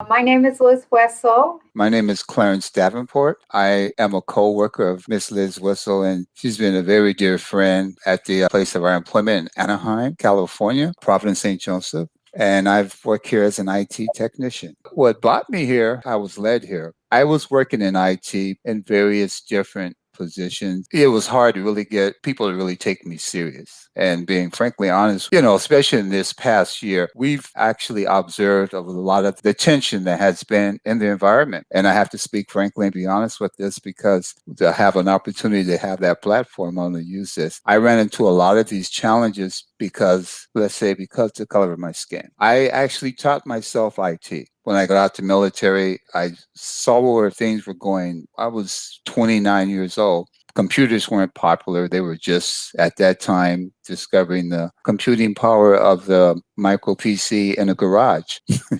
My name is Liz Wessel. My name is Clarence Davenport. I am a co-worker of Miss Liz Wessel, and she's been a very dear friend at the place of our employment in Anaheim, California, Providence, St. Joseph. And I've worked here as an IT technician. What brought me here, I was led here. I was working in IT in various different positions. It was hard to really get people to really take me serious. And being frankly honest, especially in this past year, we've actually observed a lot of the tension that has been in the environment. And I have to speak frankly and be honest with this because to have an opportunity to have that platform, I'm going to use this. I ran into a lot of these challenges because, let's say, because the color of my skin. I actually taught myself IT. When I got out the military, I saw where things were going. I was 29 years old. Computers weren't popular. They were just at that time discovering the computing power of the micro PC in a garage.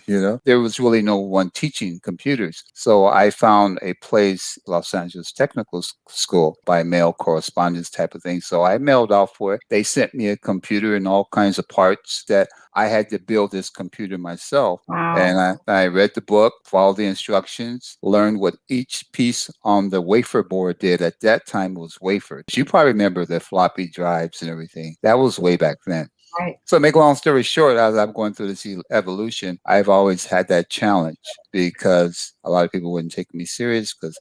There was really no one teaching computers. So I found a place, Los Angeles Technical School, by mail correspondence type of thing. So I mailed out for it. They sent me a computer and all kinds of parts that I had to build this computer myself. Wow. And I read the book, followed the instructions, learned what each piece on the wafer board did. At that time, it was wafer. You probably remember the floppy drives and everything. That was way back then. Right. So, make a long story short, as I'm going through this evolution, I've always had that challenge because a lot of people wouldn't take me serious because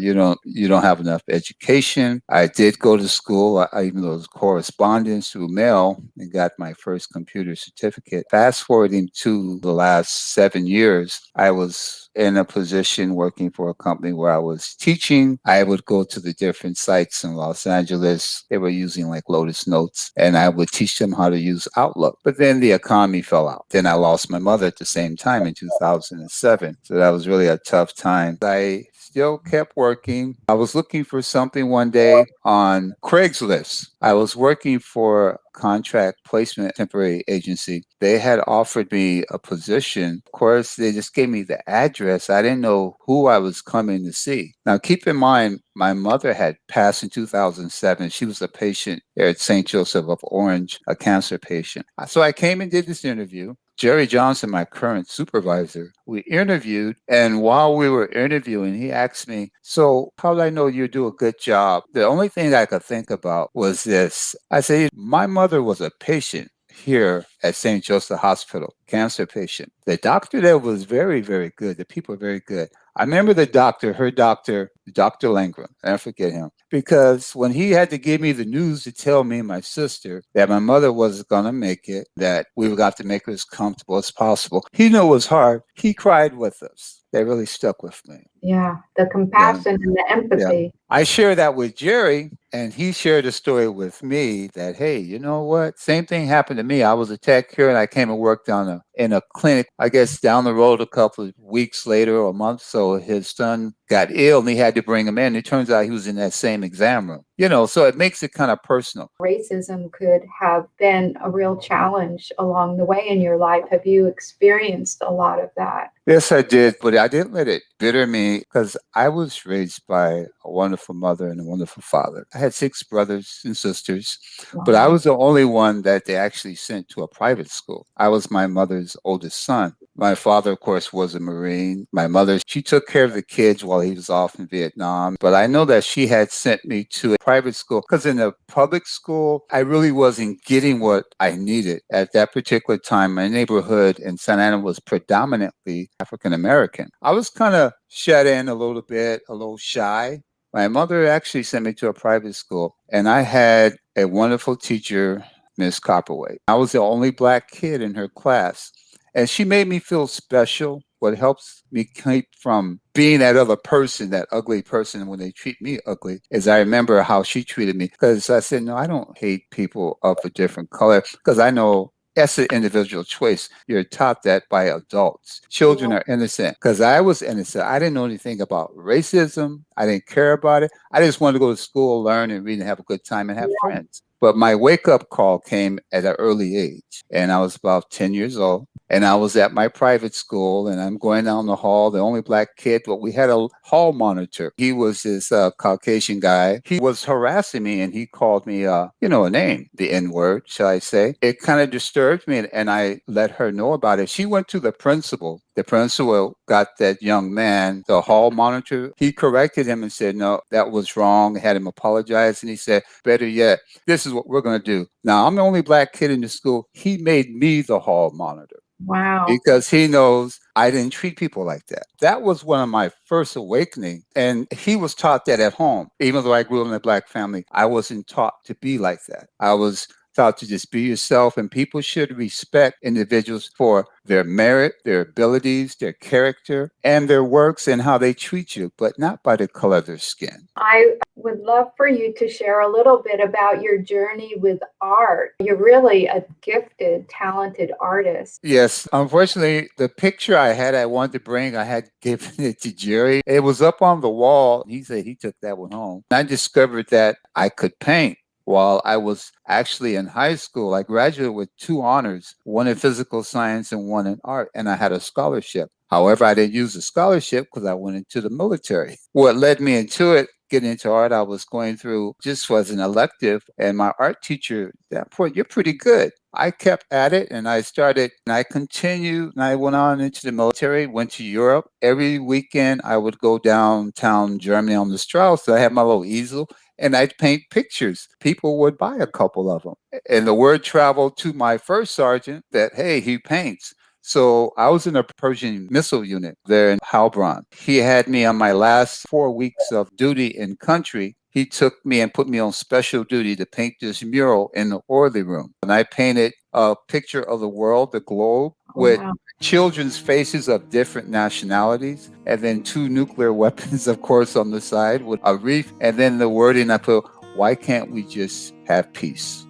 you don't have enough education. I did go to school, even though it was correspondence through mail, and got my first computer certificate. Fast forwarding to the last 7 years, I was in a position working for a company where I was teaching. I would go to the different sites in Los Angeles. They were using like Lotus Notes, and I would teach them how to use Outlook. But then the economy fell out. Then I lost my mother at the same time in 2007. So that was really a tough time. I still kept working. I was looking for something one day on Craigslist. I was working for contract placement temporary agency. They had offered me a position. Of course, they just gave me the address. I didn't know who I was coming to see. Now, keep in mind, my mother had passed in 2007. She was a patient there at St. Joseph of Orange, a cancer patient. So I came and did this interview. Jerry Johnson, my current supervisor, we interviewed. And while we were interviewing, he asked me, "So, how do I know you do a good job?" The only thing I could think about was this. I said, "My mother was a patient here at St. Joseph Hospital, cancer patient. The doctor there was very, very good. The people were very good. I remember the doctor, her doctor, Dr. Langren, I never forget him, because when he had to give me the news to tell me and my sister that my mother wasn't going to make it, that we would have to make her as comfortable as possible, he knew it was hard. He cried with us. That really stuck with me. Yeah. The Yeah. compassion and the Yeah. empathy. I shared that with Jerry, and he shared a story with me that, hey, you know what? Same thing happened to me. I was a tech here, and I came and worked in a clinic, I guess, down the road a couple of weeks later or months. So his son got ill, and he had to bring him in. It turns out he was in that same exam room. So it makes it kind of personal. Racism could have been a real challenge along the way in your life. Have you experienced a lot of that? Yes, I did, but I didn't let it bitter me because I was raised by a wonderful mother and a wonderful father. I had 6 brothers and sisters, but I Wow. was the only one that they actually sent to a private school. I was my mother's oldest son. My father, of course, was a Marine. My mother, she took care of the kids while he was off in Vietnam. But I know that she had sent me to a private school because in a public school, I really wasn't getting what I needed. At that particular time, my neighborhood in Santa Ana was predominantly African American. I was kind of shut in a little bit, a little shy. My mother actually sent me to a private school, and I had a wonderful teacher, Miss Copperway. I was the only black kid in her class. And she made me feel special. What helps me keep from being that other person, that ugly person, when they treat me ugly, is I remember how she treated me. Because I said, no, I don't hate people of a different color, because I know that's an individual choice. You're taught that by adults. Children Yeah. are innocent. Because I was innocent. I didn't know anything about racism. I didn't care about it. I just wanted to go to school, learn, and read, and have a good time and have friends. But my wake up call came at an early age, and I was about 10 years old. And I was at my private school, and I'm going down the hall, the only black kid, but we had a hall monitor. He was this Caucasian guy. He was harassing me, and he called me, a name, the N word, shall I say. It kind of disturbed me, and I let her know about it. She went to the principal. The principal got that young man, the hall monitor. He corrected him and said, no, that was wrong. Had him apologize. And he said, better yet, this is what we're going to do. Now, I'm the only black kid in the school. He made me the hall monitor Wow. because he knows I didn't treat people like that. That was one of my first awakening. And he was taught that at home. Even though I grew up in a black family, I wasn't taught to be like that. I was taught to just be yourself, and people should respect individuals for their merit, their abilities, their character, and their works and how they treat you, but not by the color of their skin. I would love for you to share a little bit about your journey with art. You're really a gifted, talented artist. Yes, unfortunately, the picture I wanted to bring, I had given it to Jerry. It was up on the wall. He said he took that one home. I discovered that I could paint. While I was actually in high school, I graduated with 2 honors, one in physical science and one in art, and I had a scholarship. However, I didn't use the scholarship because I went into the military. What led me into it, getting into art, I was going through just was an elective, and my art teacher, at that point, you're pretty good. I kept at it and I continued and I went on into the military, went to Europe. Every weekend I would go downtown Germany on the Strauss. I had my little easel and I'd paint pictures. People would buy a couple of them. And the word traveled to my first sergeant that, hey, he paints. So I was in a Persian missile unit there in Heilbronn. He had me on my last 4 weeks of duty in country. He took me and put me on special duty to paint this mural in the orderly room. And I painted a picture of the world, the globe, with Wow. children's faces of different nationalities, and then 2 nuclear weapons, of course, on the side with a reef, and then the wording I put, why can't we just have peace?